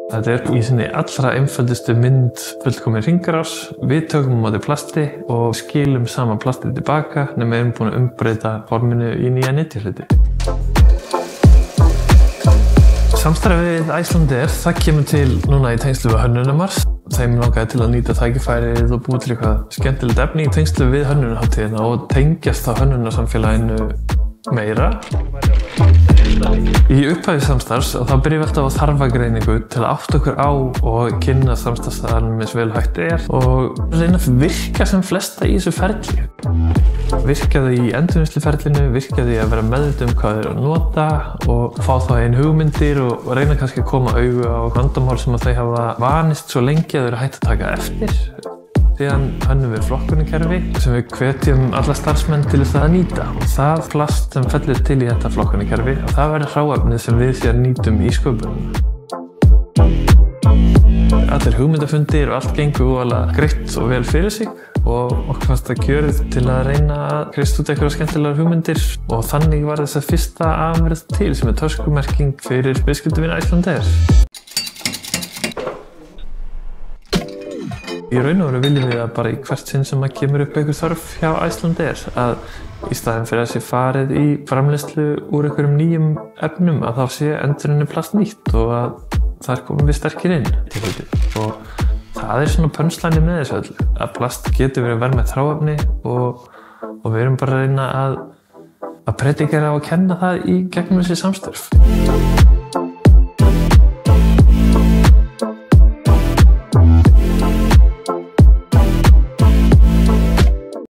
Þetta í sinni allra einföldustu mynd fullkomin hringrás. Við tökum á móti plasti og skilum sama plastið tilbaka nema við erum búin að umbreyta forminu í nýja nytjahluti. Samstarfið við Icelandair, það kemur til núna í tengslu við Hönnunarmars. Þeim langaði til að nýta tækifærið og búa til eitthvað skemmtilegt efni í tengslu við hönnunarhátíðina og tengjast á hönnunarsamfélaginu meira. Í upphafi samstarfs þá byrjum við alltaf á þarfagreiningu til að átta okkur á og kynna samstarfsstaðanum eins vel hægt og reyna að virka sem flesta í þessu ferli. Virka þau í endurvinnsluferlinu, virka þau að vera meðvituð hvað þeir að nota og fá þá einn hugmyndir og reyna kannski að koma auga á vandamál sem að þau hafa vanist svo lengi að þau eru hægt að taka eftir. Síðan hönnum við flokkunarkerfi sem við hvetjum alla starfsmenn til þess að nýta og það plast sem fellur til í þetta flokkunarkerfi og það verður hráefnið sem við síðan nýtum í sköpunum. Allir hugmyndafundir og allt gengur voðalega greitt og vel fyrir sig og okkur fannst það kjörið til að reyna að kreista út einhverjar skemmtilegar hugmyndir og þannig var þess að fyrsta afurð til sem töskumerking fyrir viðskiptavini Icelandair. Í raun og veru viljum við að bara í hvert sinn sem kemur upp einhver þörf hjá Icelandair að í staðinn fyrir að sé farið í framleiðslu úr einhverjum nýjum efnum að þá sé endurunni plast nýtt og að þar komum við sterkir inn. Og það svona punchline með þessu öllu, að plast getur verið verðmætt hráefni og við erum bara að reyna að predikera og kenna það í gegnum þessi samstörf.